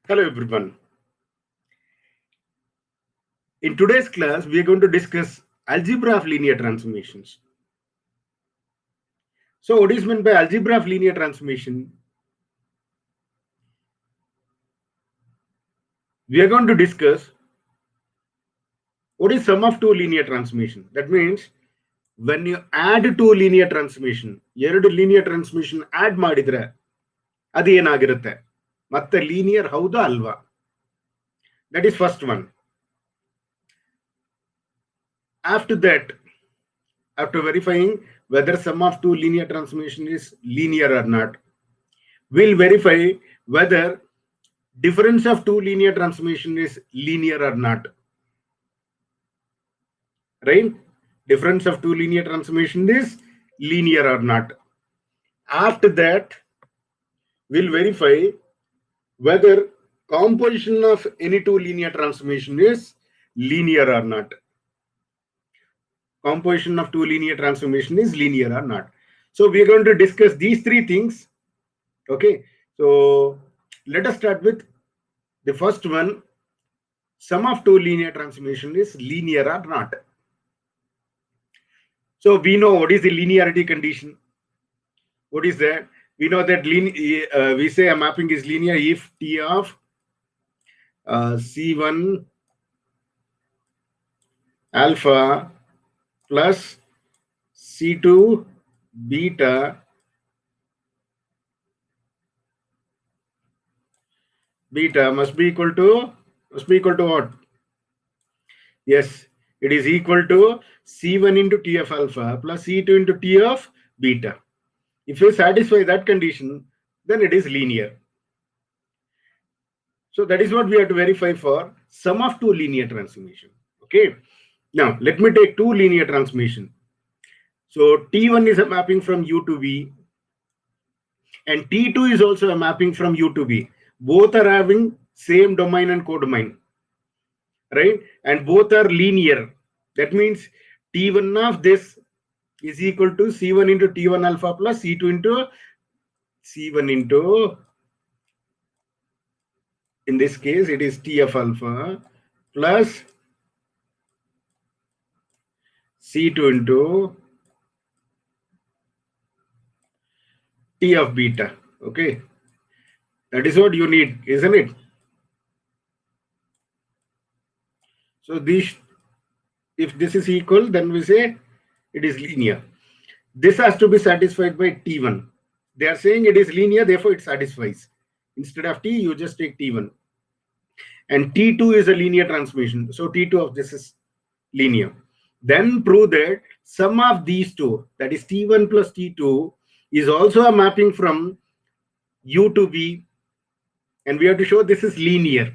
Hello everyone. In today's class, we are going to discuss algebra of linear transformations. So what is meant by algebra of linear transformation? We are going to discuss what is sum of two linear transformation. That means when you add two linear transformation, ಎರಡು linear transformation add ಮಾಡಿದ್ರೆ ಅದು ಏನಾಗಿರುತ್ತೆ ಮತ್ತೆ linear ಹೌದಾ ಅಲ್ವಾ? That is first one. After that, after verifying whether sum of two linear transformation is linear or not, we'll verify whether difference of two linear transformation is linear or not. Right? Difference of two linear transformation is linear or not. After that, we'll verify whether composition of any two linear transformation is linear or not. Composition of two linear transformation is linear or not. So we're going to discuss these three things. Okay. So let us start with the first one. Sum of two linear transformation is linear or not. So we know what is the linearity condition. What is that? We know that we say a mapping is linear if T of C1 alpha plus C2 beta must be equal to what? Yes, it is equal to C1 into T of alpha plus C2 into T of beta. If you satisfy that condition, then it is linear. So that is what we have to verify for sum of two linear transformation. Okay. Now let me take two linear transformation. So T1 is a mapping from U to V, and T2 is also a mapping from U to V. Both are having same domain and codomain, right? And both are linear. That means T1 of this is equal to C1 into T1 alpha plus C2 into C1 into, in this case, it is T of alpha plus C2 into T of beta. Okay. That is what you need, isn't it? So this, if this is equal, then we say it is linear. This has to be satisfied by T1. They are saying it is linear, therefore it satisfies. Instead of T, you just take T1. And T2 is a linear transformation. So T2 of this is linear. Then prove that sum of these two, that is T1 plus T2, is also a mapping from U to V. And we have to show this is linear.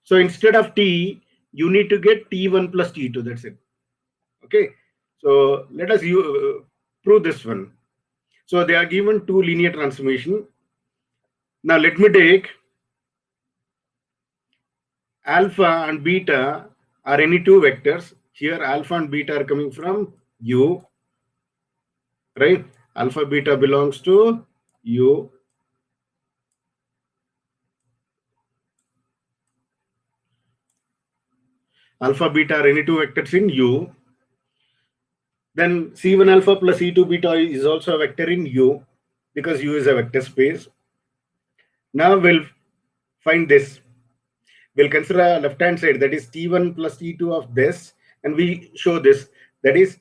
So instead of T, you need to get T1 plus T2. That's it. Okay. So let us prove this one. So they are given two linear transformation. Now let me take alpha and beta are any two vectors. Here alpha and beta are coming from U, right? Alpha beta belongs to U. Alpha beta are any two vectors in U. Then C1 alpha plus C2 beta is also a vector in U because U is a vector space. Now we'll find this. We'll consider a left-hand side, that is T1 plus T2 of this, and we show this, that is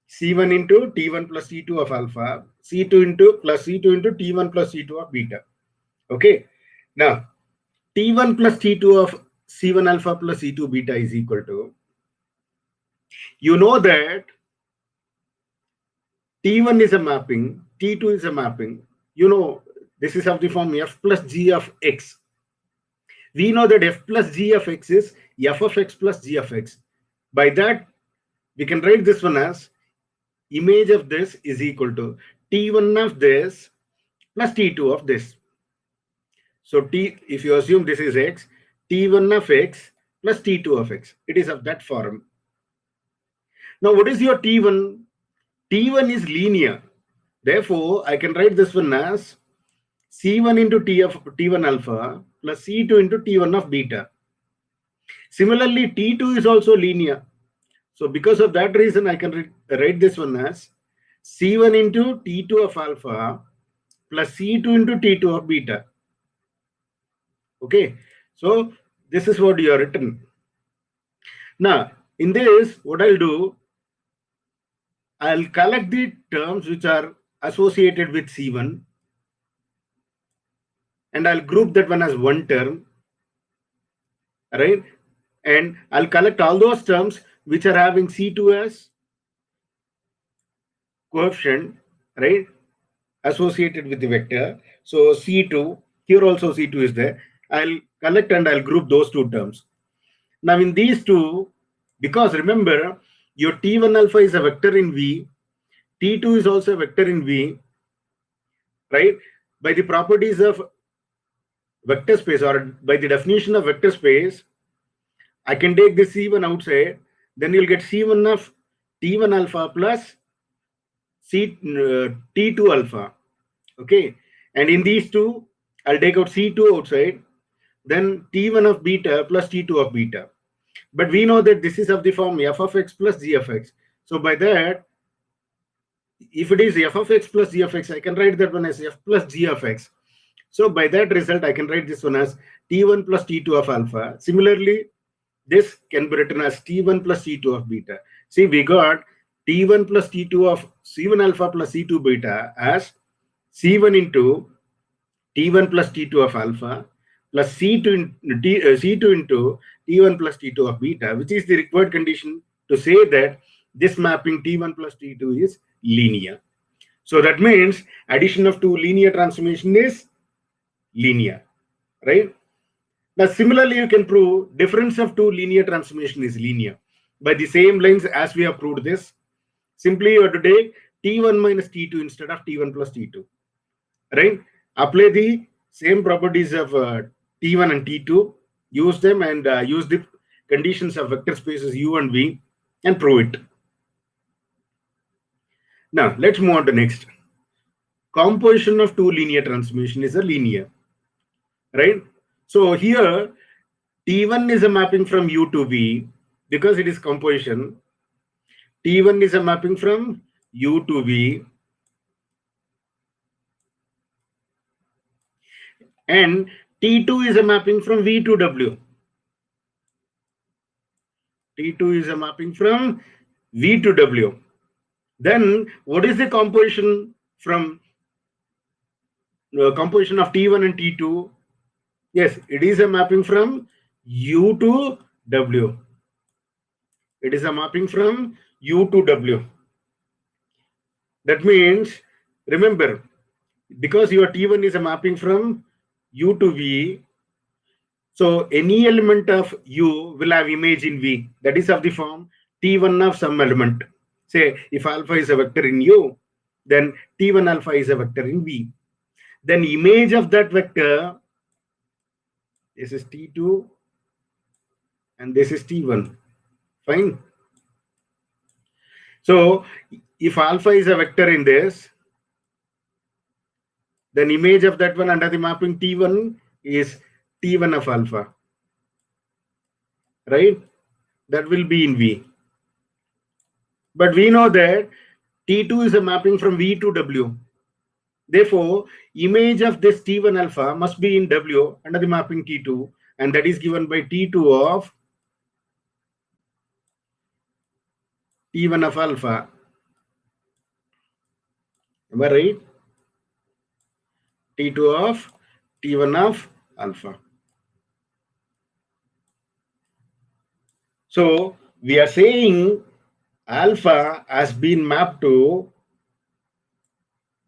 C1 into T1 plus T2 of alpha, C2 into plus C2 into T1 plus T2 of beta. Okay. Now, T1 plus T2 of C1 alpha plus C2 beta is equal to, you know that T1 is a mapping, T2 is a mapping. You know, this is of the form F plus G of X. We know that F plus G of X is F of X plus G of X. By that, we can write this one as image of this is equal to T1 of this plus T2 of this. So if you assume this is X, T1 of X plus T2 of X. It is of that form. Now, what is your T1? T1 is linear. Therefore, I can write this one as C1 into T of T1 alpha plus C2 into T1 of beta. Similarly, T2 is also linear. So because of that reason, I can write this one as C1 into T2 of alpha plus C2 into T2 of beta. Okay, so this is what you are written. Now, in this, what I'll do, I'll collect the terms which are associated with C1 and I'll group that one as one term, right? And I'll collect all those terms which are having C2 as coefficient, right? Associated with the vector. So C2, here also C2 is there. I'll collect and I'll group those two terms. Now in these two, because remember, your T1 alpha is a vector in V, T2 is also a vector in V, right? By the properties of vector space or by the definition of vector space, I can take this C1 outside, then you'll get C1 of T1 alpha plus T2 alpha. Okay, and in these two, I'll take out C2 outside, then T1 of beta plus T2 of beta. But we know that this is of the form f of x plus g of x. So by that, if it is f of x plus g of x, I can write that one as f plus g of x. So by that result, I can write this one as T1 plus T2 of alpha. Similarly, this can be written as T1 plus T2 of beta. See, we got T1 plus T2 of C1 alpha plus C2 beta as C1 into T1 plus T2 of alpha plus C2 into T1 plus T2 of beta, which is the required condition to say that this mapping T1 plus T2 is linear. So that means addition of two linear transformation is linear, right? Now, similarly, you can prove difference of two linear transformation is linear by the same lines as we have proved this. Simply, you have to take T1 minus T2 instead of T1 plus T2, right? Apply the same properties of T1 and T2, use them and use the conditions of vector spaces U and V and prove it. Now, let's move on to next. Composition of two linear transformation is a linear, right? So here, T1 is a mapping from U to V because it is composition. T1 is a mapping from U to V. And T2 is a mapping from V to W. T2 is a mapping from V to W. Then what is the composition from composition of T1 and T2? Yes, it is a mapping from U to W. It is a mapping from U to W. That means, remember, because your T1 is a mapping from U to V, so any element of U will have image in V. That is of the form T1 of some element. Say, if alpha is a vector in U, then T1 alpha is a vector in V. Then image of that vector, this is T2 and this is T1. Fine. So if alpha is a vector in this, then image of that one under the mapping T1 is T1 of alpha, right? That will be in V. But we know that T2 is a mapping from V to W. Therefore, image of this T1 alpha must be in W under the mapping T2, and that is given by T2 of T1 of alpha. Am I right? T2 of T1 of alpha. So we are saying alpha has been mapped to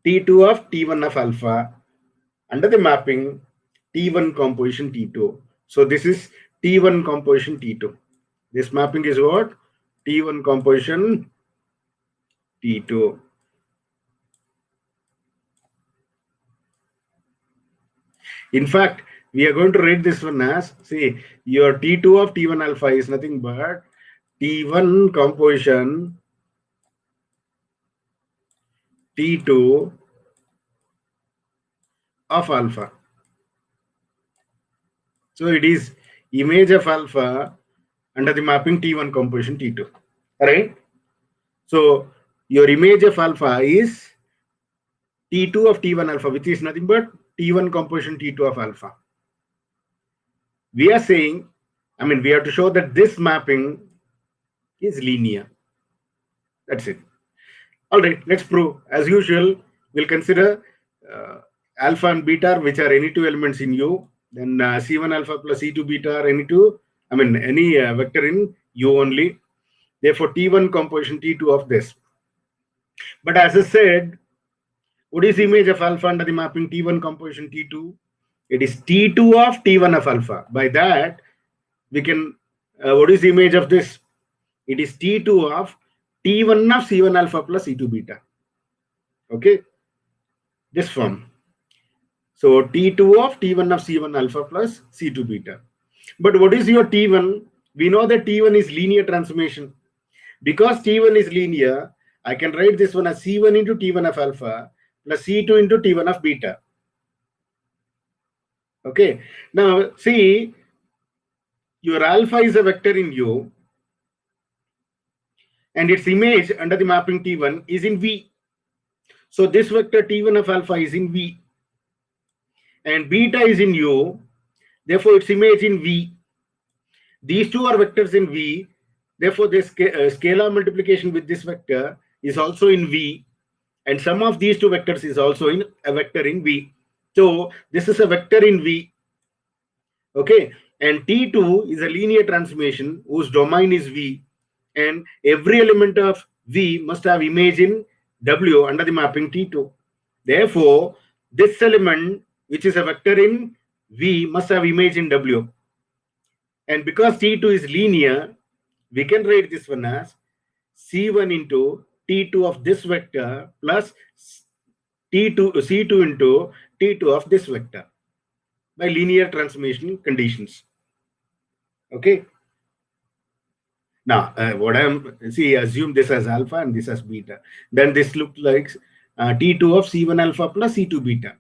T2 of T1 of alpha under the mapping T1 composition T2. So this is T1 composition T2. This mapping is what? T1 composition T2. In fact, we are going to write this one as, see, your T2 of T1 alpha is nothing but T1 composition T2 of alpha. So it is image of alpha under the mapping T1 composition T2. Right? So your image of alpha is T2 of T1 alpha, which is nothing but T1 composition T2 of alpha. We are saying, we have to show that this mapping is linear. That's it. All right, let's prove. As usual, we'll consider alpha and beta, which are any two elements in U. Then C1 alpha plus C2 beta are any two, any vector in U only. Therefore, T1 composition T2 of this. But as I said, what is the image of alpha under the mapping T1 composition T2? It is T2 of T1 of alpha. By that, we can, what is the image of this? It is T2 of T1 of C1 alpha plus C2 beta. Okay, this form. So T2 of T1 of C1 alpha plus C2 beta. But what is your T1? We know that T1 is linear transformation. Because T1 is linear, I can write this one as C1 into T1 of alpha plus C2 into T1 of beta. Okay. Now see, your alpha is a vector in U and its image under the mapping T1 is in V. So this vector T1 of alpha is in V and beta is in U. Therefore, its image in V. These two are vectors in V. Therefore, this scalar multiplication with this vector is also in V. And sum of these two vectors is also in a vector in V. So this is a vector in V. Okay. And T2 is a linear transformation whose domain is V. And every element of V must have image in W under the mapping T2. Therefore, this element, which is a vector in V, must have image in W. And because T2 is linear, we can write this one as C1 into T2 of this vector plus C2 into T2 of this vector by linear transformation conditions. Okay. Now, assume this as alpha and this as beta. Then this looks like T2 of C1 alpha plus C2 beta.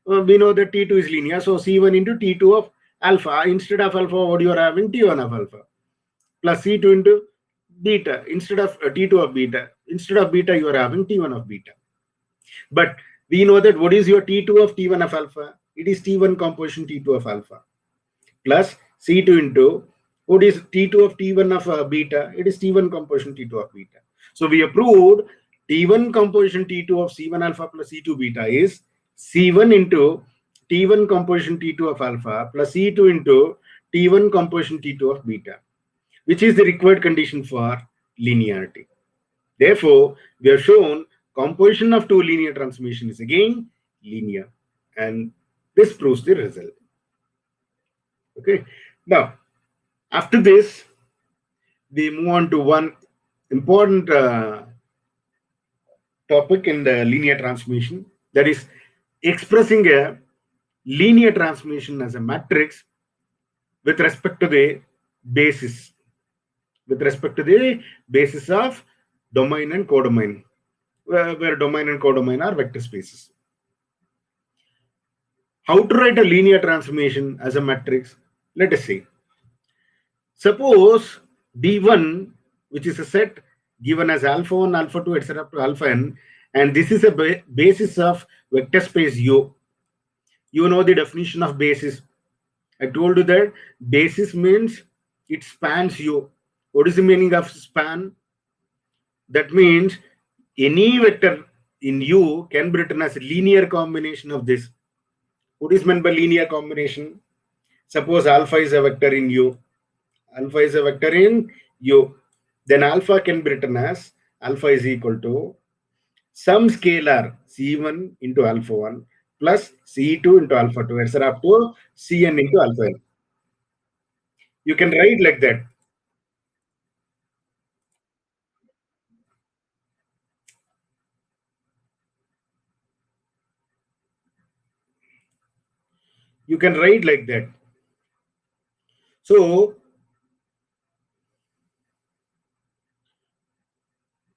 We know that T2 is linear, so C1 into T2 of alpha. Instead of alpha, what you are having? T1 of alpha plus C2 into beta. Instead of T2 of beta. Instead of beta, you are having T1 of beta. But we know that what is your T2 of T1 of alpha? It is T1 composition T2 of alpha plus C2 into what is T2 of T1 of beta? It is T1 composition T2 of beta. So we approved T1 composition T2 of C1 alpha plus C2 beta is C1 into T1 composition T2 of alpha plus C2 into T1 composition T2 of beta, which is the required condition for linearity. Therefore, we have shown composition of two linear transformation is again linear, and this proves the result. Okay. Now, after this, we move on to one important topic in the linear transformation, that is expressing a linear transformation as a matrix with respect to the basis, of domain and codomain, where domain and codomain are vector spaces. How to write a linear transformation as a matrix? Let us see. Suppose D1, which is a set given as alpha 1, alpha 2, etc. up to alpha n, and this is a basis of vector space U. You know the definition of basis. I told you that basis means it spans U. What is the meaning of span? That means any vector in U can be written as a linear combination of this. What is meant by linear combination? Suppose alpha is a vector in U. Alpha is a vector in U. Then alpha can be written as alpha is equal to some scalar C1 into alpha 1 plus C2 into alpha 2, etc. up to Cn into alpha n. You can write like that. You can write like that. So,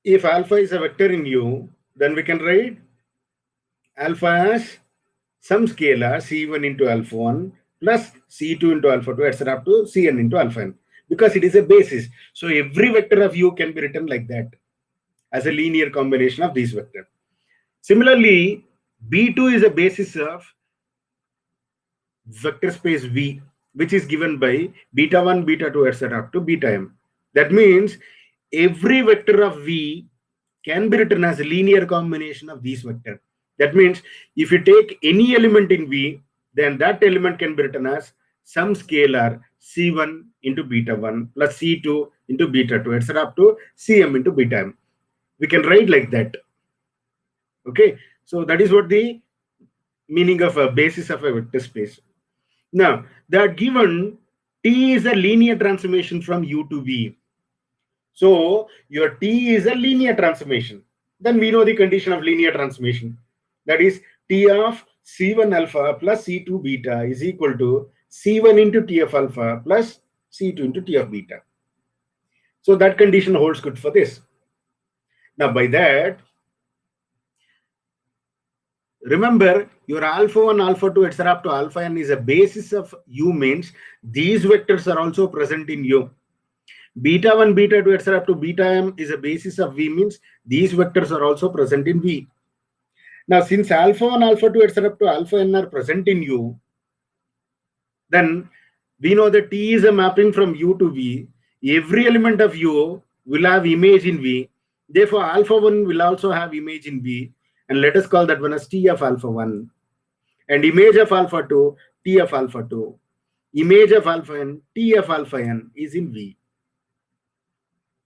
if alpha is a vector in U, then we can write alpha as some scalar C1 into alpha 1 plus C2 into alpha 2, etc. up to Cn into alpha n, because it is a basis. So every vector of U can be written like that, as a linear combination of these vectors. Similarly, B2 is a basis of vector space V, which is given by beta 1, beta 2, etc. up to beta m. That means every vector of V can be written as a linear combination of these vectors. That means if you take any element in V, then that element can be written as some scalar C1 into beta 1 plus C2 into beta 2, etc. up to Cm into beta m. We can write like that. Okay, so that is what the meaning of a basis of a vector space. Now, they are given T is a linear transformation from U to V. So your T is a linear transformation. Then we know the condition of linear transformation. That is T of C1 alpha plus C2 beta is equal to C1 into T of alpha plus C2 into T of beta. So that condition holds good for this. Now by that, remember your alpha 1, alpha 2, etc. up to alpha n is a basis of U, means these vectors are also present in U. Beta 1, beta 2, etc. up to beta m is a basis of V, means these vectors are also present in V. Now, since alpha 1, alpha 2, etc. up to alpha n are present in U, then we know that T is a mapping from U to V. Every element of U will have image in V. Therefore, alpha 1 will also have image in V. And let us call that one as T of alpha 1. And image of alpha 2, T of alpha 2. Image of alpha n, T of alpha n is in V.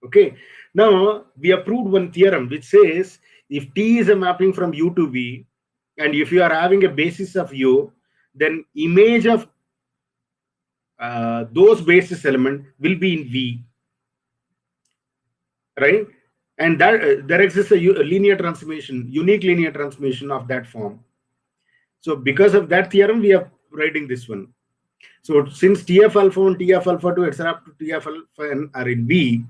Okay. Now, we have proved one theorem which says if T is a mapping from U to V, and if you are having a basis of U, then image of those basis element will be in V, right? And that there exists a linear transformation, unique linear transformation of that form. So because of that theorem, we are writing this one. So since T of alpha 1, T of alpha 2, etc. up to T of alpha n are in V,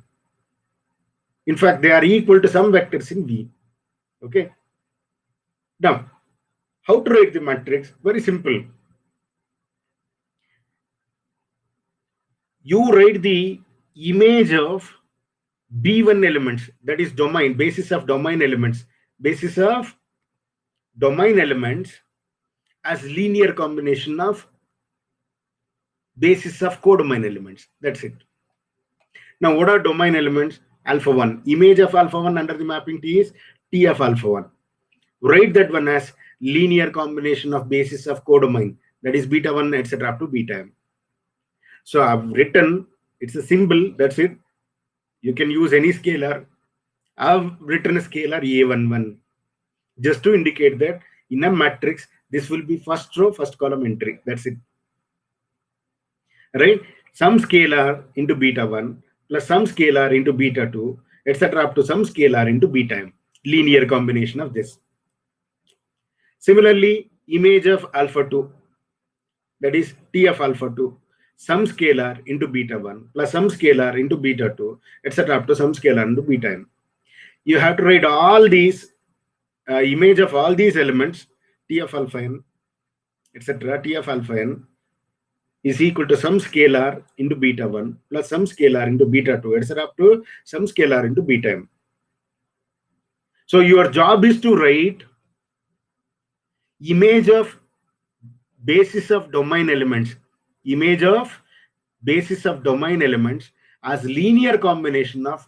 in fact, they are equal to some vectors in V. Okay. Now, how to write the matrix? Very simple. You write the image of B1 elements, that is domain, basis of domain elements, basis of domain elements as linear combination of basis of codomain elements. That's it. Now, what are domain elements? Alpha 1. Image of alpha 1 under the mapping T is T of alpha 1. Write that one as linear combination of basis of codomain, that is beta 1, etc. up to beta m. So I've written, it's a symbol, that's it. You can use any scalar. I've written a scalar A11 just to indicate that in a matrix, this will be first row, first column entry. That's it. Right? Some scalar into beta 1 plus some scalar into beta 2, etc. up to some scalar into beta m. Linear combination of this. Similarly, image of alpha 2, that is T of alpha 2, some scalar into beta 1 plus some scalar into beta 2, etc. up to some scalar into beta m. You have to write all these image of all these elements, T of alpha n, etc. T of alpha n is equal to some scalar into beta 1 plus some scalar into beta 2, etc. up to some scalar into beta m. So your job is to write image of basis of domain elements, image of basis of domain elements as linear combination of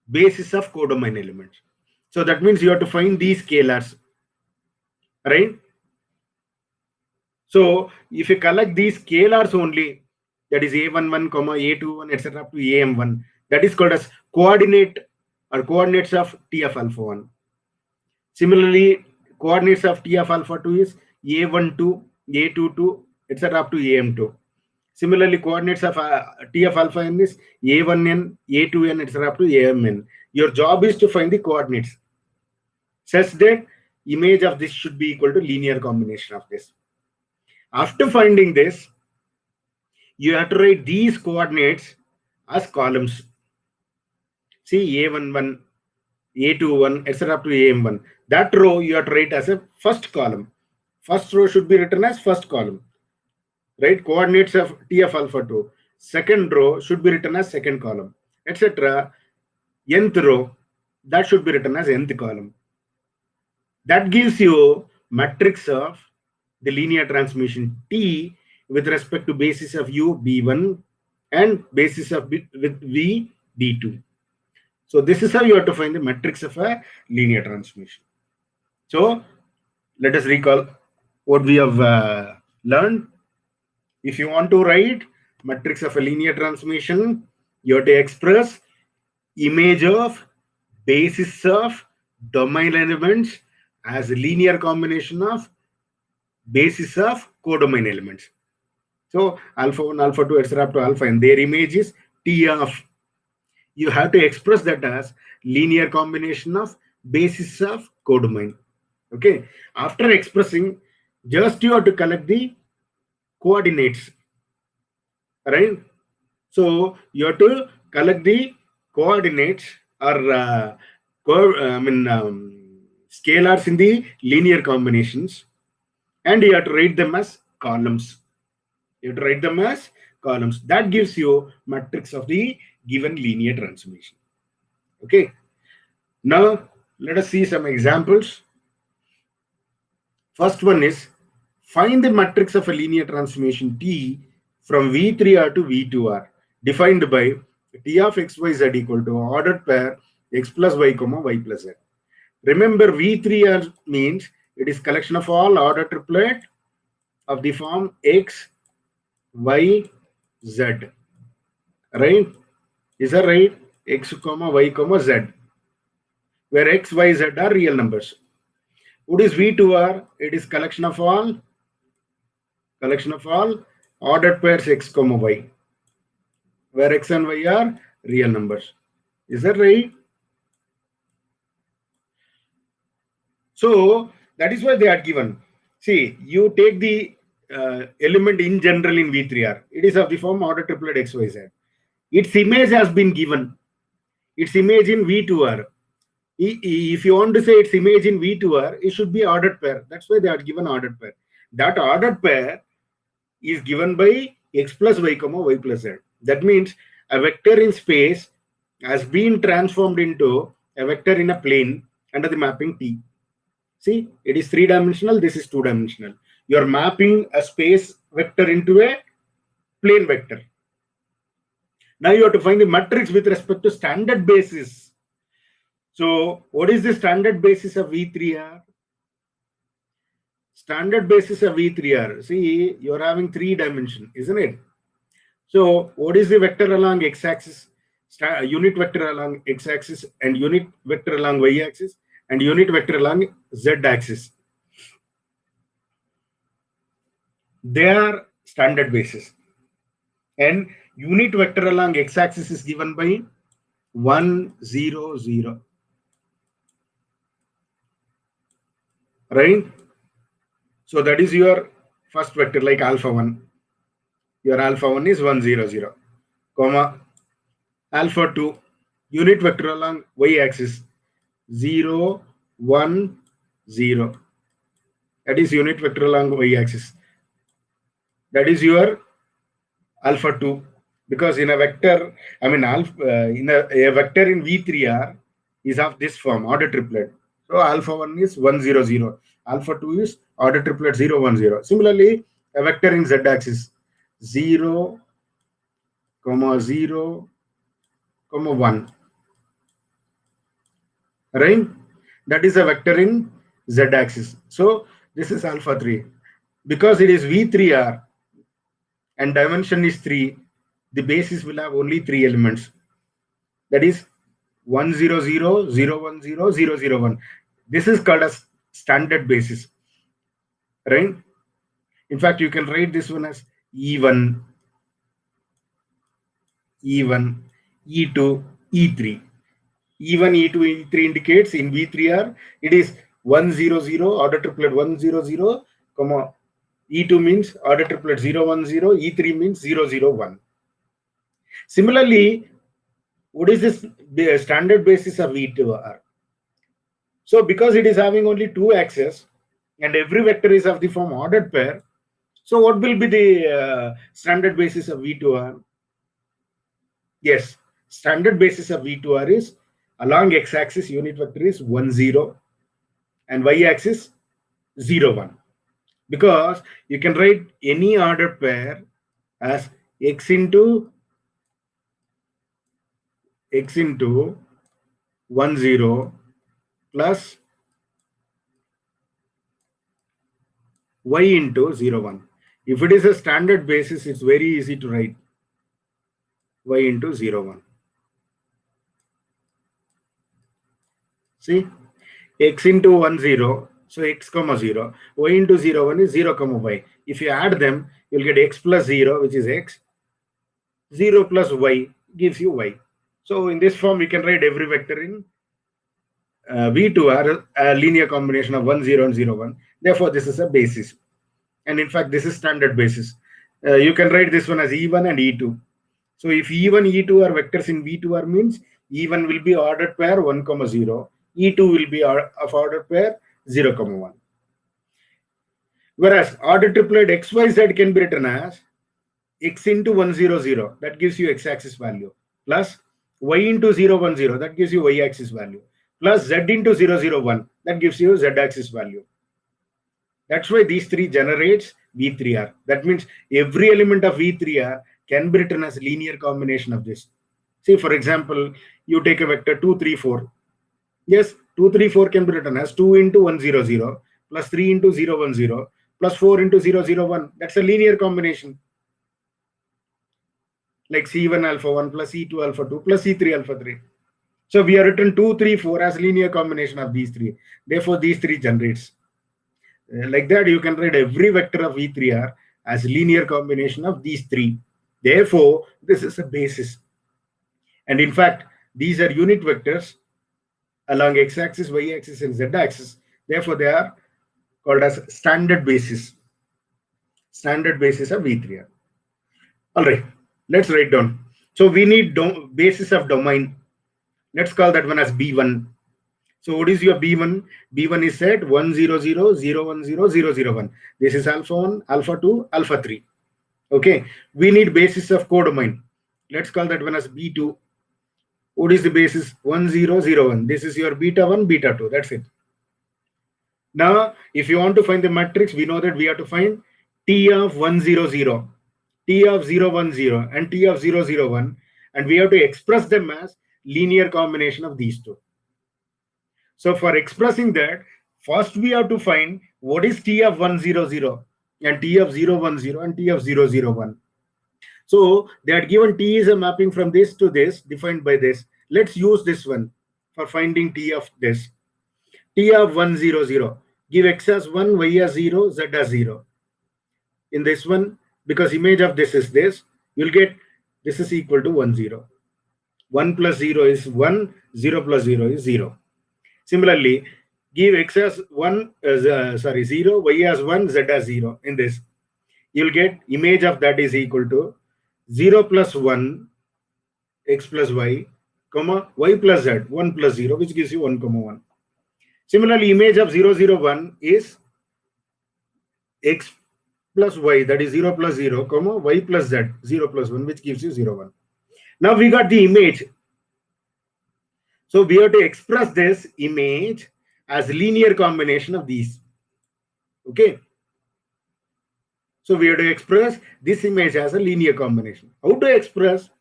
basis of codomain elements. So that means you have to find these scalars, right? So if you collect these scalars only, that is A11, A21, etc. up to AM1, that is called as coordinate or coordinates of T of alpha 1. Similarly, coordinates of T of alpha 2 is A12, A22, etc. up to AM2. Similarly, coordinates of T of alpha n is A1n, A2n, etc. up to AMN. Your job is to find the coordinates such that image of this should be equal to linear combination of this. After finding this, you have to write these coordinates as columns. See, A11, A21, etc. up to AM1. That row you have to write as a first column First row should be written as first column, right? Coordinates of T of alpha 2. Second row should be written as second column, etc. Nth row, that should be written as nth column. That gives you matrix of the linear transmission T with respect to basis of U B1 and basis of with V B2. So this is how you have to find the matrix of a linear transmission. So let us recall what we have learned. If you want to write matrix of a linear transmission, you have to express image of basis of domain elements as a linear combination of basis of codomain elements. So alpha 1, alpha 2, etc. up to alpha, and their image is T of. You have to express that as linear combination of basis of codomain. Okay. After expressing, just you have to collect the coordinates, right? So you have to collect the coordinates or scalars in the linear combinations, and you have to write them as columns. You have to write them as columns. That gives you matrix of the given linear transmission. Okay. Now let us see some examples. First one is find the matrix of a linear transmission T from V3R to V2R defined by T of XYZ equal to ordered pair X plus Y comma Y plus Z. Remember, V3R means it is collection of all ordered triplet of the form X, Y, Z. Right? Is that right? X comma Y comma Z, where X, Y, Z are real numbers. What is V2R? It is collection of all ordered pairs X comma Y, where X and Y are real numbers. Is that right? So that is why they are given. See, you take the element in general in V3R. It is of the form ordered triplet XYZ. Its image has been given. Its image in V2R. If you want to say its image in V2R, it should be ordered pair. That's why they are given ordered pair. That ordered pair is given by X plus Y comma Y plus Z. That means a vector in space has been transformed into a vector in a plane under the mapping T. See, it is 3-dimensional, this is 2-dimensional. You are mapping a space vector into a plane vector. Now you have to find the matrix with respect to standard basis. So what is the standard basis of V3R? Standard basis of V3R. See, you are having 3 dimension, isn't it? So what is the vector along x-axis? Unit vector along x-axis and unit vector along y-axis and unit vector along z-axis. They are standard basis. And unit vector along x-axis is given by 1, 0, 0. Right? So that is your first vector, like alpha 1. Your alpha 1 is 1, 0, 0, comma alpha 2, unit vector along y-axis 0, 1, 0. That is unit vector along y-axis. That is your alpha 2. Because in a vector, in a vector in V3R is of this form, order triplet. So alpha 1 is 1, 0, 0. Alpha 2 is order triplet 0, 1, 0. Similarly, a vector in z-axis 0, 0, 1. Right? That is a vector in z-axis. So this is alpha 3. Because it is V3R and dimension is 3, the basis will have only 3 elements. That is 1, 0, 0, 0, 1, 0, 0, 0, 1. This is called as standard basis. Right? In fact, you can write this one as E1, E1, E2, E3. E1, E2, E3 indicates in V3R, it is 1, 0, 0, order triplet 1, 0, 0, comma, E2 means order triplet 0, 1, 0, E3 means 0, 0, 1. Similarly, what is this standard basis of V2R? So because it is having only 2 axes, and every vector is of the form ordered pair. So what will be the standard basis of V2R? Yes, standard basis of V2R is along x-axis unit vector is 1, 0 and y-axis 0, 1. Because you can write any ordered pair as x into 1, 0 plus y into 0, 1. If it is a standard basis, it's very easy to write y into 0, 1. See, x into 1, 0, so x comma 0, y into 0, 1 is 0 comma y. If you add them, you'll get x plus 0, which is x, 0 plus y gives you y. So in this form, we can write every vector in V2R, a linear combination of 1, 0 and 0, 1. Therefore, this is a basis. And in fact, this is standard basis. You can write this one as E1 and E2. So if E1, E2 are vectors in V2R means E1 will be ordered pair 1, 0. E2 will be of ordered pair 0, 1. Whereas ordered triplet XYZ can be written as x into 1, 0, 0. That gives you x-axis value. Plus y into 0, 1, 0. That gives you y-axis value. Plus z into 0, 0, 1. That gives you z-axis value. That's why these three generates V3R. That means every element of V3R can be written as linear combination of this. See, for example, you take a vector 2, 3, 4. Yes, 2, 3, 4 can be written as 2 into 1, 0, 0 plus 3 into 0, 1, 0 plus 4 into 0, 0, 1. That's a linear combination. Like C1 alpha 1 plus C2 alpha 2 plus C3 alpha 3. So we have written 2, 3, 4 as linear combination of these three. Therefore, these three generates. Like that, you can write every vector of V3R as linear combination of these three. Therefore, this is a basis. And in fact, these are unit vectors along x-axis, y-axis, and z-axis. Therefore, they are called as standard basis. Standard basis of V3R. All right, let's write down. So we need basis of domain. Let's call that one as B1. So what is your B1? B1 is set 1, 0, 0, 0, 1, 0, 0, 0, 1. This is alpha 1, alpha 2, alpha 3. Okay. We need basis of codomain. Let's call that one as B2. What is the basis? 1, 0, 0, 1. This is your beta 1, beta 2. That's it. Now, if you want to find the matrix, we know that we have to find T of 1, 0, 0, T of 0, 1, 0, and T of 0, 0, 1. And we have to express them as linear combination of these two. So for expressing that, first we have to find what is T of 1, 0, 0 and T of 0, 1, 0 and T of 0, 0, 1. So they had given T is a mapping from this to this defined by this. Let's use this one for finding T of this. T of 1, 0, 0. Give x as 1, y as 0, z as 0. In this one, because image of this is this, you'll get this is equal to 1, 0. 1 plus 0 is 1, 0 plus 0 is 0. Similarly, give x as 1, 0, y as 1, z as 0. In this, you'll get image of that is equal to 0 plus 1, x plus y, comma, y plus z, 1 plus 0, which gives you 1, 1. Similarly, image of 0, 0, 1 is x plus y, that is 0 plus 0, comma, y plus z, 0 plus 1, which gives you 0, 1. Now we got the image. So we have to express this image as linear combination of these. Okay. So we have to express this image as a linear combination. How to express?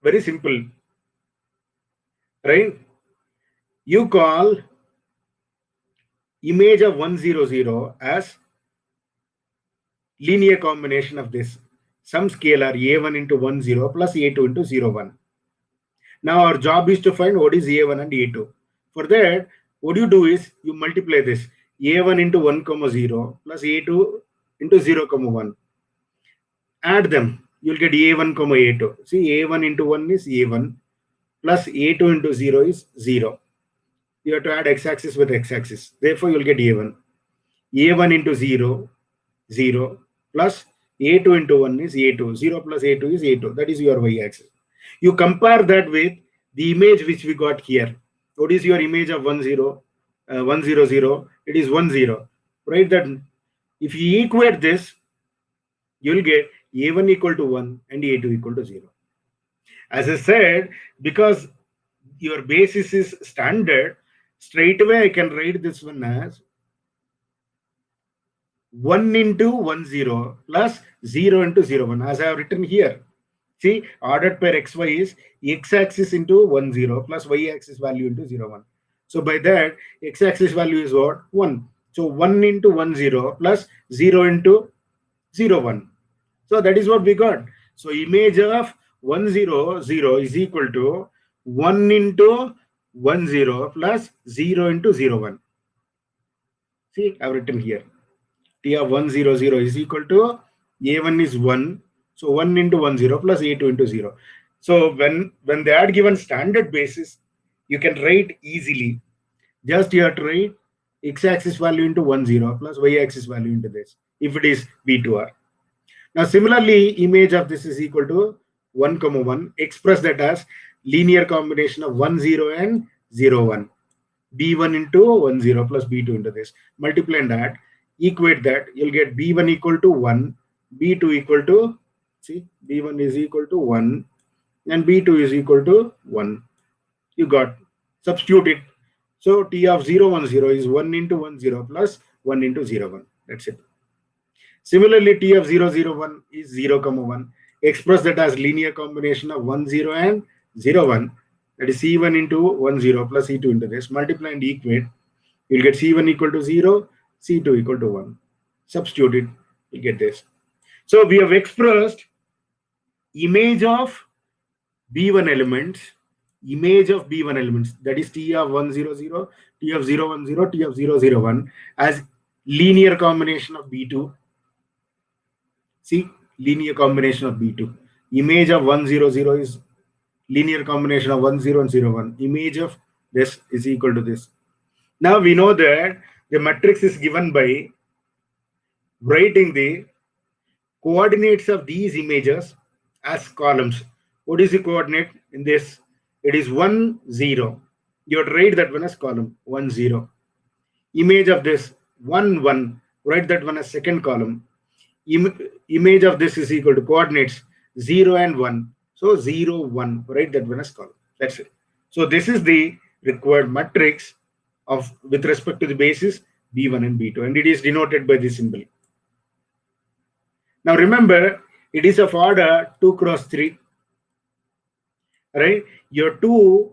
Very simple. Right? You call image of 1, 0, 0 as linear combination of this. Some scalar a1 into 1, 0 plus a2 into 0, 1. Now our job is to find what is a1 and a2. For that, what you do is you multiply this a1 into 1, 0 plus a2 into 0, 1. Add them. You'll get a1, a2. See, a1 into 1 is a1 plus a2 into 0 is 0. You have to add x-axis with x-axis. Therefore, you'll get a1. a1 into 0, 0 plus a2 into 1 is a2. 0 plus a2 is a2. That is your y-axis. You compare that with the image which we got here. What is your image of 1, 0? 1, 0, 0? It is 1, 0. Right? That if you equate this, you will get a1 equal to 1 and a2 equal to 0. As I said, because your basis is standard, straight away I can write this one as 1 into 1 0 plus 0 into 0 1, as I have written here. See, ordered pair xy is x-axis into 1 0 plus y-axis value into 0 1. So by that, x-axis value is what? 1. So 1 into 1 0 plus 0 into 0 1. So that is what we got. So image of 1 0 0 is equal to 1 into 1 0 plus 0 into 0 1. See, I have written here. T of 1 0 0 is equal to a1 is 1. So 1 into 1 0 plus a2 into 0. So when they are given standard basis, you can write easily. Just you have to write x-axis value into 1 0 plus y-axis value into this if it is B2R. Now similarly, image of this is equal to 1 comma 1. Express that as linear combination of 1 0 and 0 1. B1 into 1 0 plus B2 into this. Multiply and add. Equate that. You'll get B1 equal to 1. B2 equal to, see, B1 is equal to 1 and B2 is equal to 1. You got. Substitute it. So T of 0 1 0 is 1 into 1 0 plus 1 into 0 1. That's it. Similarly, T of 0 0 1 is 0 comma 1. Express that as linear combination of 1 0 and 0 1. That is C1 into 1 0 plus C2 into this. Multiply and equate. You'll get C1 equal to 0, C2 equal to 1. Substitute it. You'll get this. So we have expressed image of B1 elements, image of B1 elements, that is T of 1 0 0, T of 0 1 0, T of 0 0 1 as linear combination of B2. See, linear combination of B2. Image of 1 0 0 is linear combination of 1 0 and 0 1. Image of this is equal to this. Now we know that the matrix is given by writing the coordinates of these images as columns. What is the coordinate in this? It is 1 0. You have to write that one as column 1 0. Image of this 1 1. Write that one as second column. Image of this is equal to coordinates 0 and 1. So 0 1. Write that one as column. That's it. So this is the required matrix of with respect to the basis B1 and B2, and it is denoted by this symbol. Now remember, it is of order 2 cross 3. Right? Your 2,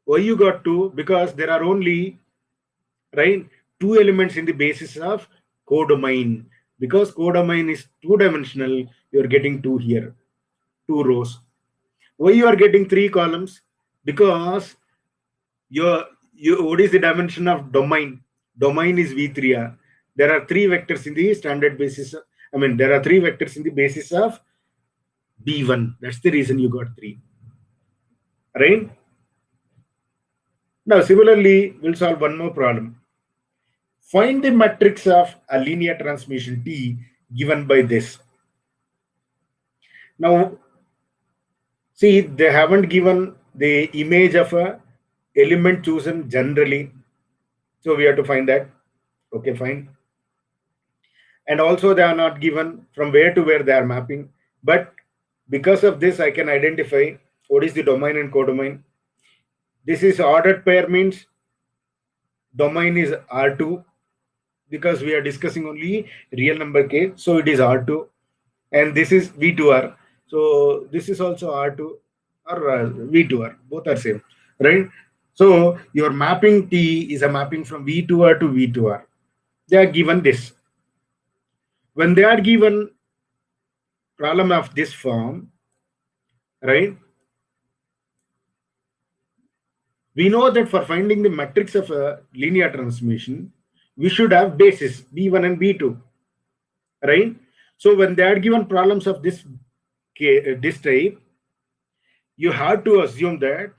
why you got 2? Because there are only, right, 2 elements in the basis of codomain. Because codomain is 2-dimensional, you are getting 2 here, 2 rows. Why you are getting 3 columns? Because what is the dimension of domain? Domain is V3R. There are 3 vectors in the standard basis. There are 3 vectors in the basis of B1. That's the reason you got 3. Right? Now, similarly, we'll solve one more problem. Find the matrix of a linear transmission T given by this. Now, see, they haven't given the image of a element chosen generally. So we have to find that. Okay, fine. And also they are not given from where to where they are mapping. But because of this, I can identify what is the domain and codomain. This is ordered pair, means domain is R2, because we are discussing only real number case. So it is R2. And this is V2R. So this is also R2 or V2R. Both are same, right? So your mapping T is a mapping from V2R to V2R. They are given this. When they are given problem of this form, right? We know that for finding the matrix of a linear transmission, we should have basis B1 and B2, right? So when they are given problems of this type, you have to assume that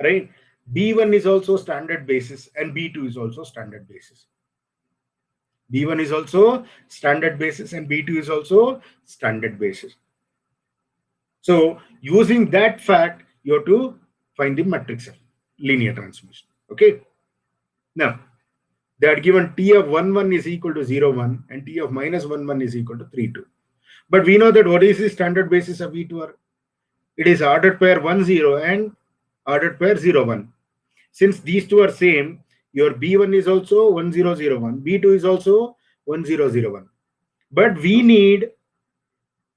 right, B1 is also standard basis and B2 is also standard basis. B1 is also standard basis and B2 is also standard basis. So using that fact, you have to find the matrix F, linear transformation. Okay. Now, they are given T of 1, 1 is equal to 0, 1 and T of minus 1, 1 is equal to 3, 2. But we know that what is the standard basis of V2R? It is ordered pair 1, 0 and ordered pair 0, 1. Since these two are same, your B1 is also 1, 0, 0, 1. B2 is also 1, 0, 0, 1. But we need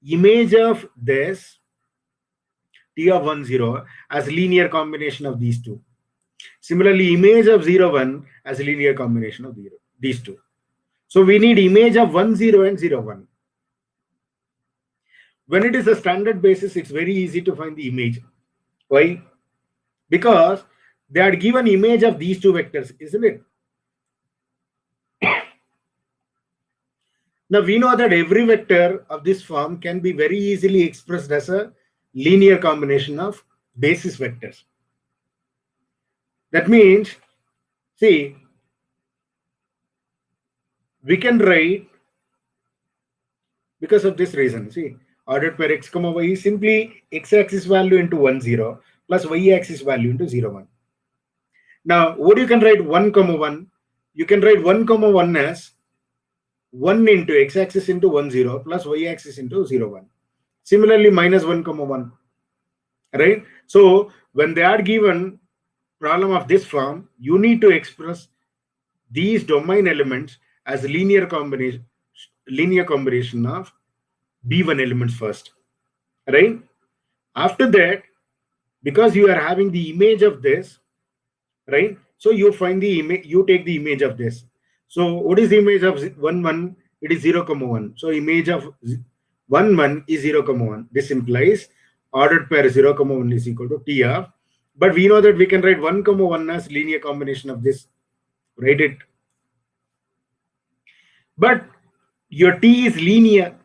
image of this T of 1, 0 as linear combination of these two. Similarly, image of 0, 1 as a linear combination of these two. So we need image of 1, 0 and 0, 1. When it is a standard basis, it's very easy to find the image. Why? Because they are given image of these two vectors, isn't it? Now we know that every vector of this form can be very easily expressed as a linear combination of basis vectors. That means, see, we can write, because of this reason, see, ordered pair x comma y is simply x-axis value into 1, 0 plus y-axis value into 0, 1. Now, what you can write 1 comma 1? You can write 1 comma 1 as 1 into x-axis into 1, 0 plus y-axis into 0, 1. Similarly, minus 1 comma 1. Right? So, when they are given problem of this form, you need to express these domain elements as a linear combination of B1 elements first. Right? After that, because you are having the image of this, right? So you find the image, you take the image of this. So what is the image of 1, 1? It is 0, 1. So image of 1, 1 is 0, 1. This implies ordered pair 0, 1 is equal to T of. But we know that we can write 1, 1 as linear combination of this. Write it. But your T is linear.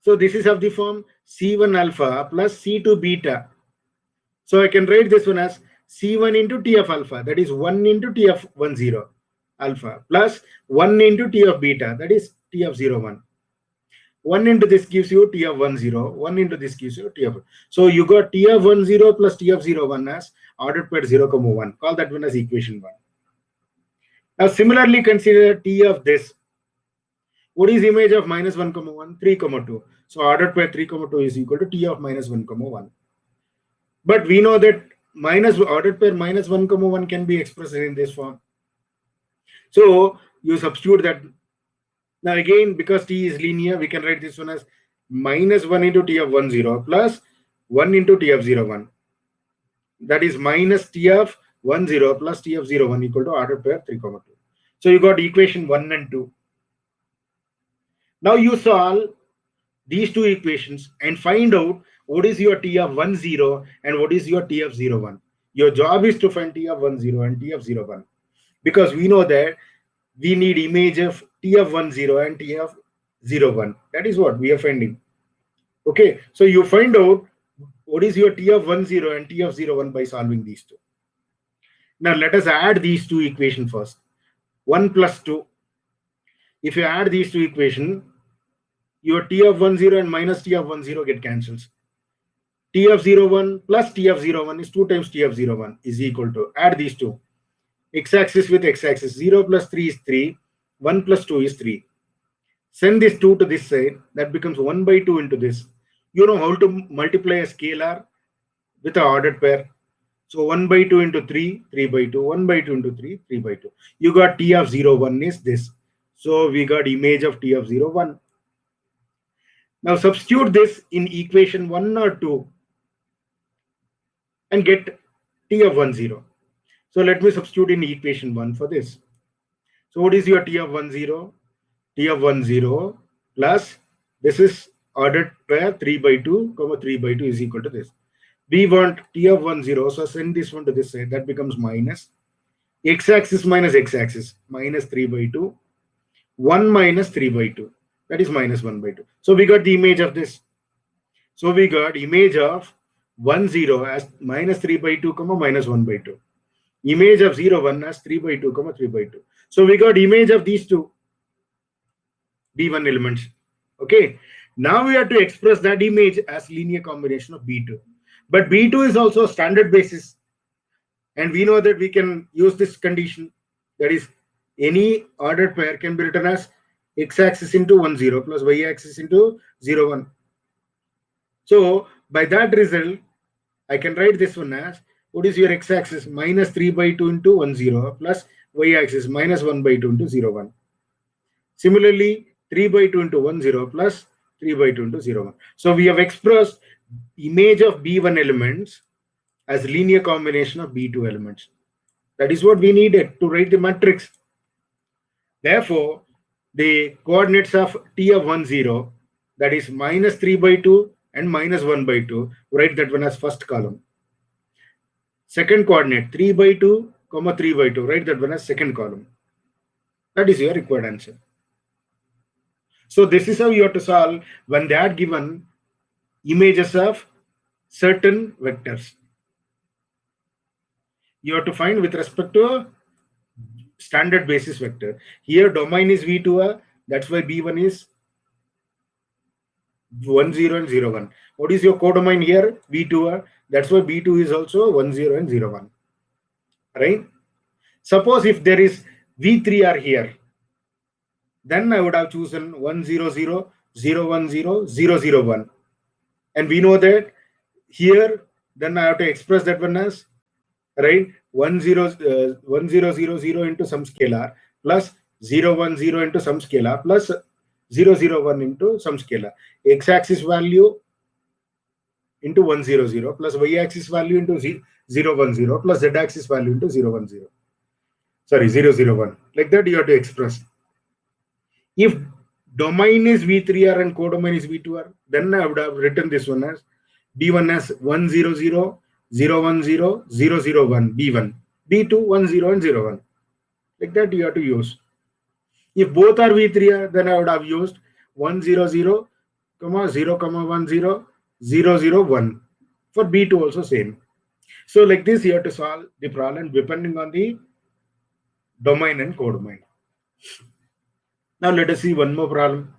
So this is of the form C1 alpha plus C2 beta. So I can write this one as C1 into T of alpha, that is 1 into T of 1, 0 alpha plus 1 into T of beta, that is T of 0, 1. 1 into this gives you T of 1, 0. 1 into this gives you T of 1. So you got T of 1, 0 plus T of 0, 1 as ordered pair 0, 1. Call that one as equation 1. Now similarly consider T of this. What is image of minus 1, 1? 3, 2. So ordered pair 3, 2 is equal to T of minus 1, 1. But we know that ordered pair minus 1, 1 can be expressed in this form. So you substitute that. Now again, because T is linear, we can write this one as minus 1 into T of 1, 0 plus 1 into T of 0, 1. That is minus T of 1, 0 plus T of 0, 1 equal to ordered pair 3, 2. So you got equation 1 and 2. Now you solve these two equations and find out what is your T of 1, 0 and what is your T of 0, 1. Your job is to find T of 1, 0 and T of 0, 1. Because we know that we need image of T of 1, 0 and T of 0, 1. That is what we are finding. Okay, so you find out what is your T of 1, 0 and T of 0, 1 by solving these two. Now let us add these two equations first. 1 plus 2. If you add these two equations, your T of 1, 0 and minus T of 1, 0 get cancels. T of 0, 1 plus T of 0, 1 is 2 times T of 0, 1 is equal to, add these two. X-axis with x-axis, 0 plus 3 is 3, 1 plus 2 is 3. Send this 2 to this side, that becomes 1 by 2 into this. You know how to multiply a scalar with an ordered pair. So 1 by 2 into 3, 3 by 2, 1 by 2 into 3, 3 by 2. You got T of 0, 1 is this. So we got image of T of 0, 1. Now substitute this in equation 1 or 2 and get T of 1, 0. So let me substitute in equation 1 for this. So what is your T of 1, 0? T of 1, 0 plus this is ordered pair 3 by 2, 3 by 2 is equal to this. We want T of 1, 0. So send this one to this side. That becomes minus x-axis minus x-axis, minus 3 by 2, 1 minus 3 by 2. That is minus 1 by 2. So we got the image of this. So we got image of 1, 0 as minus 3 by 2, minus 1 by 2. Image of 0, 1 as 3 by 2, 3 by 2. So we got image of these two B1 elements. Okay. Now we have to express that image as linear combination of B2. But B2 is also standard basis. And we know that we can use this condition. That is, any ordered pair can be written as x-axis into 1, 0 plus y-axis into 0, 1. So by that result, I can write this one as, what is your x-axis? Minus 3 by 2 into 1, 0 plus y-axis minus 1 by 2 into 0, 1. Similarly, 3 by 2 into 1, 0 plus 3 by 2 into 0, 1. So we have expressed image of B1 elements as linear combination of B2 elements. That is what we needed to write the matrix. Therefore, the coordinates of T of 1, 0, that is minus 3 by 2 and minus 1 by 2, write that one as first column. Second coordinate 3 by 2, 3 by 2, write that one as second column. That is your required answer. So this is how you have to solve when they are given images of certain vectors. You have to find with respect to standard basis vector. Here domain is V2, that's why B1 is 1, 0 and 0, 1. What is your codomain here? V2, that's why B2 is also 1, 0 and 0, 1. Right? Suppose if there is V3 here, then I would have chosen 1, 0, 0, 0, 1, 0, 0, 0, 1. And we know that here, then I have to express that one as, right, 1, 0, 1, 0, 0, 0 into some scalar plus 0, 1, 0 into some scalar plus 0, 0, 1 into some scalar. X-axis value into 1, 0, 0 plus y-axis value into 0, 1, 0 plus z-axis value into 0, 1, 0. Sorry, 0, 0, 1. Like that you have to express. If domain is V3R and codomain is V2R, then I would have written this one as B1 as 1, 0, 0, 0, 1, 0, 0, 0, 1, B1. B2, 1, 0 and 0, 1. Like that you have to use. If both are V3R, then I would have used 1, 0, 0, 0, 1, 0, 0, 0, 1. For B2 also same. So like this you have to solve the problem depending on the domain and codomain. Now let us see one more problem.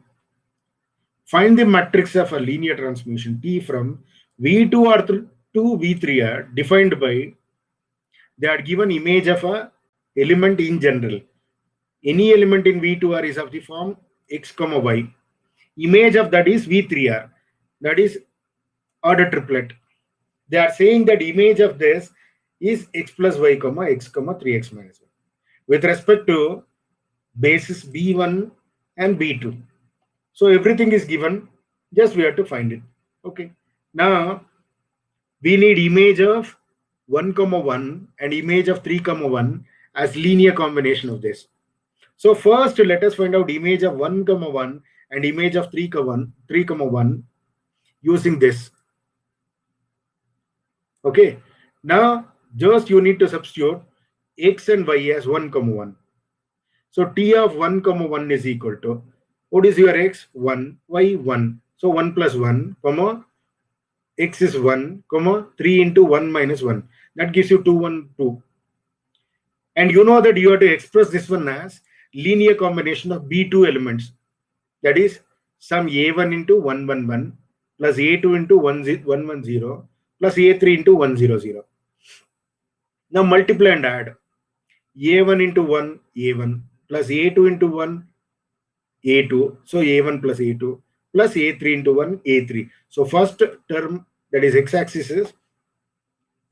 Find the matrix of a linear transmission T from V2R to V3R defined by, they are given image of a element in general. Any element in V2R is of the form x, y. Image of that is V3R. That is order triplet. They are saying that image of this is x plus y, x, 3x minus 1. With respect to basis B1 and B2. So everything is given, just we have to find it. Okay. Now we need image of 1, 1 and image of 3, 1 as linear combination of this. So first let us find out image of 1, 1 and image of 3, 1 using this. Okay. Now just you need to substitute x and y as 1, 1. So T of 1, 1 is equal to, what is your x? 1, y 1. So 1 plus 1, x is 1, 3 into 1 minus 1. That gives you 2, 1, 2. And you know that you have to express this one as linear combination of B2 elements. That is sum A1 into 1, 1, 1 plus A2 into 1, 1, 0 plus A3 into 1, 0, 0. Now multiply and add. A1 into 1, A1 plus A2 into 1, A2. So A1 plus A2 plus A3 into 1, A3. So first term, that is x-axis is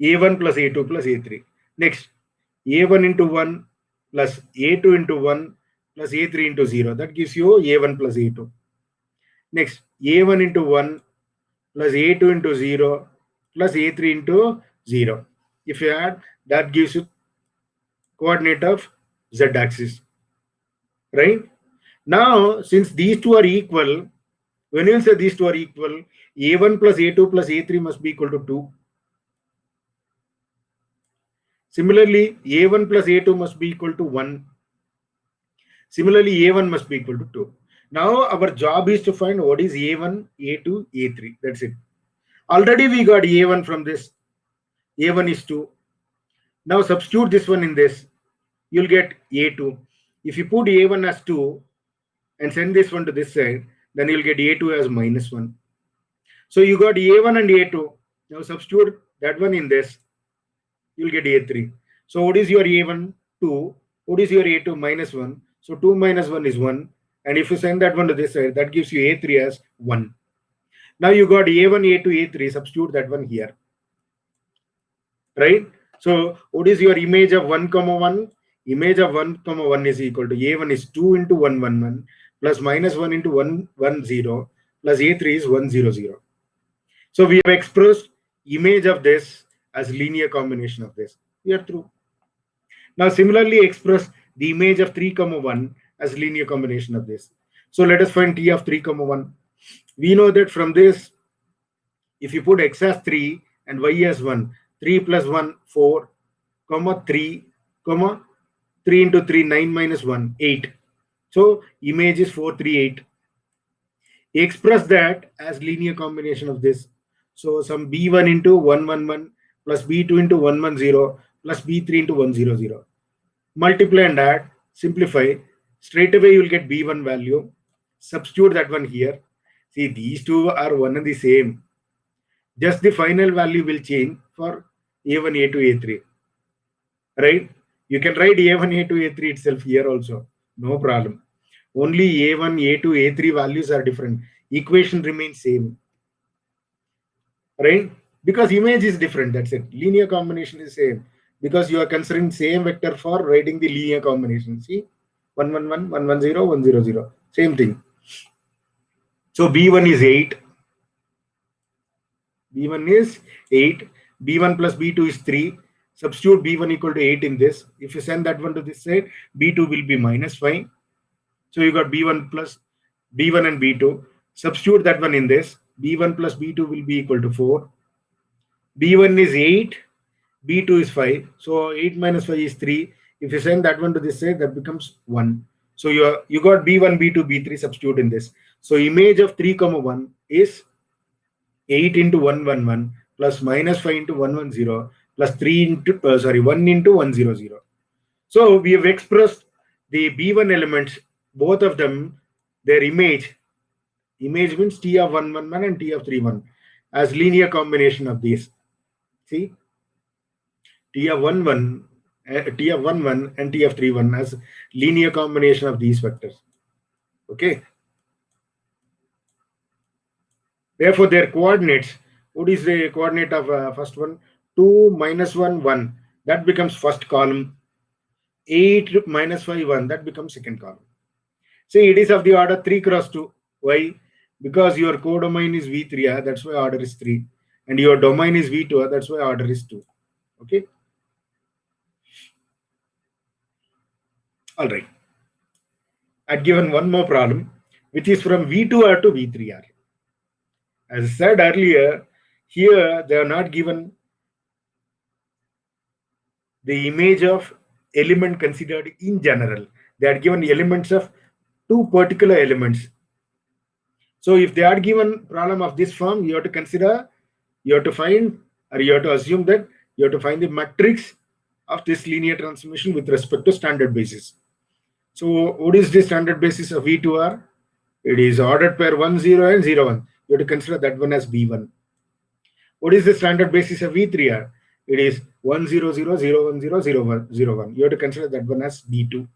A1 plus A2 plus A3. Next, A1 into 1 plus A2 into 1 plus A3 into 0. That gives you A1 plus A2. Next, A1 into 1 plus A2 into 0 plus A3 into 0. If you add, that gives you coordinate of z-axis. Right? Now, since these two are equal, when you say these two are equal, A1 plus A2 plus A3 must be equal to 2. Similarly, A1 plus A2 must be equal to 1. Similarly, A1 must be equal to 2. Now, our job is to find what is A1, A2, A3. That's it. Already we got A1 from this. A1 is 2. Now, substitute this one in this. You'll get A2. If you put A1 as 2 and send this one to this side, then you'll get A2 as minus 1. So you got A1 and A2. Now substitute that one in this, you'll get A3. So what is your A1? 2. What is your A2? -1. So 2 minus 1 is 1. And if you send that one to this side, that gives you A3 as 1. Now you got A1, A2, A3. Substitute that one here. Right? So what is your image of 1, 1? Image of 1, 1 is equal to A1 is 2 into 1, 1, 1 plus -1 into 1, 1, 0 plus A3 is 1, 0, 0. So we have expressed image of this as linear combination of this. We are through. Now similarly express the image of 3, 1 as linear combination of this. So let us find T of 3, 1. We know that from this, if you put x as 3 and y as 1, 3 plus 1, 4, 3, 3 into 3, 9 minus 1, 8. So image is 4, 3, 8. Express that as linear combination of this. So some b1 into 1, 1, 1 plus b2 into 1, 1, 0 plus b3 into 1, 0, 0. Multiply and add, simplify. Straight away you will get b1 value. Substitute that one here. See, these two are one and the same. Just the final value will change for A1, A2, A3. Right? You can write A1, A2, A3 itself here also. No problem. Only A1, A2, A3 values are different. Equation remains same. Right? Because image is different. That's it. Linear combination is same. Because you are considering same vector for writing the linear combination. See? 1, 1, 1, 1, 1, 0, 1, 0, 0. Same thing. So B1 is 8. B1 is 8. B1 plus B2 is 3. Substitute B1 equal to 8 in this. If you send that one to this side, B2 will be -5. So you got B1 plus B1 and B2. Substitute that one in this. B1 plus B2 will be equal to 4. B1 is 8. B2 is 5. So 8 minus 5 is 3. If you send that one to this side, that becomes 1. So you got B1, B2, B3. Substitute in this. So image of 3, 1 is 8 into 1, 1, 1 plus -5 into 1, 1, 0 plus 3 into 1 into 1, 0, 0. So we have expressed the B1 elements, both of them, their image means T of 1, 1, 1 and T of 3, 1 as linear combination of these. See, T of 1, 1, T of 1, 1 and T of 3, 1 as linear combination of these vectors. Okay. Therefore, their coordinates, what is the coordinate of first one? 2, -1, 1. That becomes first column. 8, -5, 1. That becomes second column. See, it is of the order 3 cross 2. Why? Because your codomain is V3, that's why order is 3. And your domain is V2, that's why order is 2. Okay? All right. I'd given one more problem, which is from V2R to V3R. As I said earlier, here they are not given the image of element considered in general. They are given elements of two particular elements. So if they are given problem of this form, you have to consider, you have to find, or you have to assume that you have to find the matrix of this linear transformation with respect to standard basis. So what is the standard basis of V2R? It is ordered pair 1, 0 and 0, 1. You have to consider that one as B1. What is the standard basis of V3R? It is 1, 0, 0, 0, 1, 0, 0, 1, 0, 1. You have to consider that one as B2.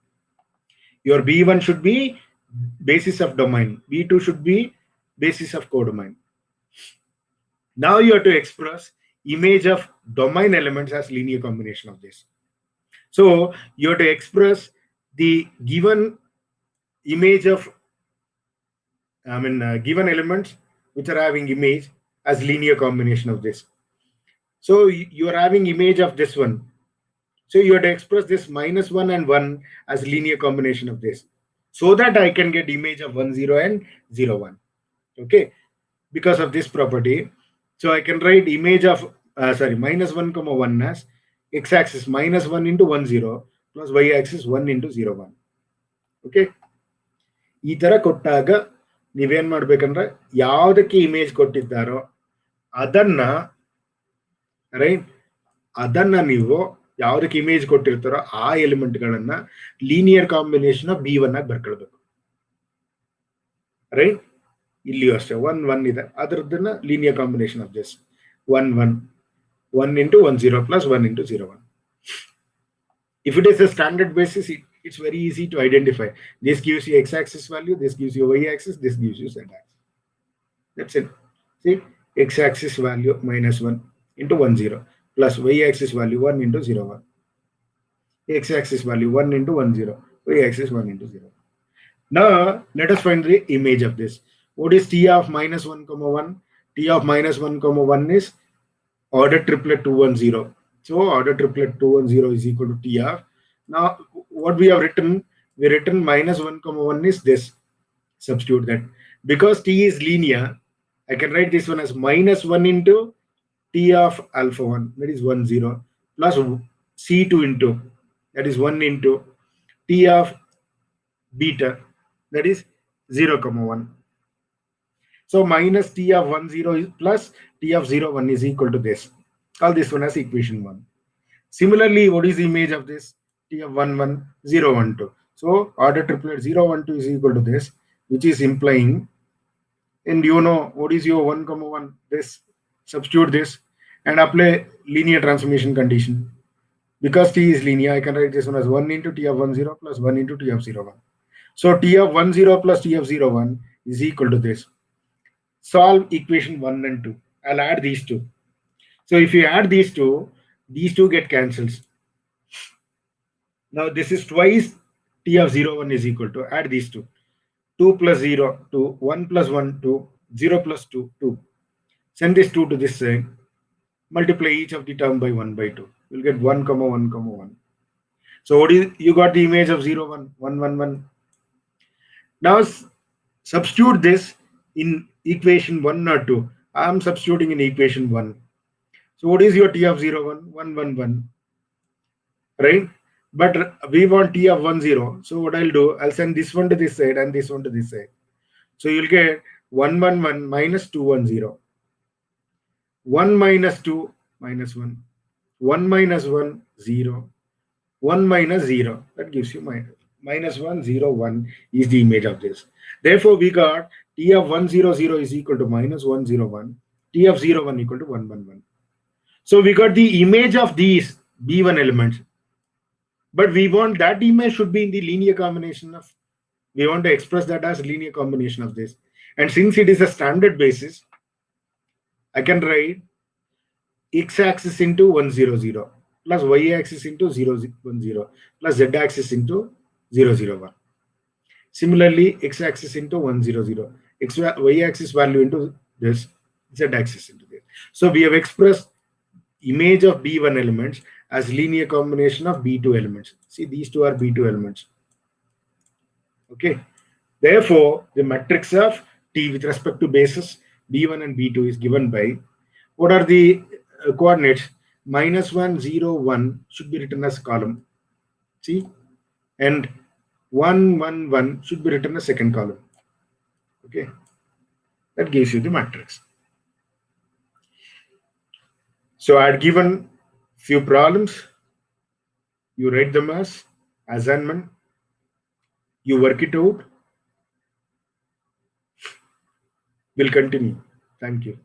Your B1 should be basis of domain. B2 should be basis of codomain. Now you have to express image of domain elements as linear combination of this. So you have to express the given image of, given elements which are having image as linear combination of this. So you are having image of this one. So you have to express this -1 and 1 as linear combination of this, so that I can get image of 1, 0 and 0, 1. Okay, because of this property. So I can write image of -1, 1 as x-axis -1 into 1, 0 plus y-axis 1 into 0, 1. Okay, ಈ ತರ ಕೊಟ್ಟಾಗ ನೀವೇನ್ ಮಾಡ್ಬೇಕಂದ್ರೆ ಯಾವುದಕ್ಕೆ image ಕೊಟ್ಟಿದ್ದಾರೋ ಅದನ್ನ ನೀವು ಯಾವುದಕ್ಕೆ image ಕೊಟ್ಟಿರ್ತಾರೋ ಆ ಎಲಿಮೆಂಟ್ ಗಳನ್ನ ಲೀನಿಯರ್ ಕಾಂಬಿನೇಷನ್ ಆಫ್ B1 ಆಗಿ ಬರ್ಕೊಳ್ಬೇಕು. ರೈಟ್, ಇಲ್ಲಿಯೂ ಅಷ್ಟೇ 1, 1 ಇದೆ, ಅದರದನ್ನ linear combination of this. 1, 1. 1 into 1, 0 plus 1 into 0, 1. If it is a standard basis, it's very easy to identify. This gives you x-axis value, this gives you y-axis, this gives you z-axis. That's it. See, x-axis value minus 1 into 1, 0 plus y-axis value 1 into 0, 1. X-axis value 1 into 1, 0. Y-axis 1 into 0. Now, let us find the image of this. What is t of minus 1, comma 1? T of minus 1, comma 1 is order triplet 210. So order triplet 210 is equal to T of. Now what we have written, we written minus 1, comma 1 is this. Substitute that. Because T is linear, I can write this one as minus 1 into T of alpha 1, that is 1, 0, plus C2 into, that is 1 into T of beta, that is 0, comma 1. So minus T of 1, 0 is plus T of 0, 1 is equal to this. Call this one as equation 1. Similarly, what is the image of this? T of 1, 1, 0, 1, 2. So order triplet 0, 1, 2 is equal to this, which is implying, and you know what is your 1, comma 1, this, substitute this and apply linear transformation condition. Because T is linear, I can write this one as 1 into T of 1, 0 plus 1 into T of 0, 1. So T of 1, 0 plus T of 0, 1 is equal to this. Solve equation 1 and 2. I'll add these two. So if you add these two get cancelled. Now this is twice T of 0, 1 is equal to, add these two. 2 plus 0, 2, 1 plus 1, 2, 0 plus 2, 2. Send this 2 to this side. Multiply each of the term by 1 by 2. You'll get 1, comma 1, comma 1. So what is, you got the image of 0, 1, 1, 1, 1. Now substitute this in equation 1 or 2. I am substituting in equation 1. So what is your T of 0, 1? 1, 1, 1. Right? But we want T of 1, 0. So what I'll do, I'll send this one to this side and this one to this side. So you'll get 1, 1, 1 minus 2, 1, 0. 1 minus 2 minus 1. 1 minus 1, 0. 1 minus 0. That gives you minus 1, 0, 1 is the image of this. Therefore, we got T of 1, 0, 0 is equal to minus 1, 0, 1. T of 0, 1 equal to 1, 1, 1. So we got the image of these B1 elements. But we want that image should be in the linear combination of, we want to express that as linear combination of this. And since it is a standard basis, I can write x-axis into 1, 0, 0 plus y-axis into 0, 1, 0 plus z-axis into 0, 0, 1. Similarly, x-axis into 1, 0, 0, y-axis value into this, z-axis into this. So we have expressed image of B1 elements as linear combination of B2 elements. See, these two are B2 elements. Okay. Therefore, the matrix of T with respect to bases B1 and B2 is given by, what are the coordinates? Minus 1, 0, 1 should be written as column. See? And 1, 1, 1 should be written as second column. Okay. That gives you the matrix. So I had given few problems. You write them as assignment. You work it out. We'll continue. Thank you.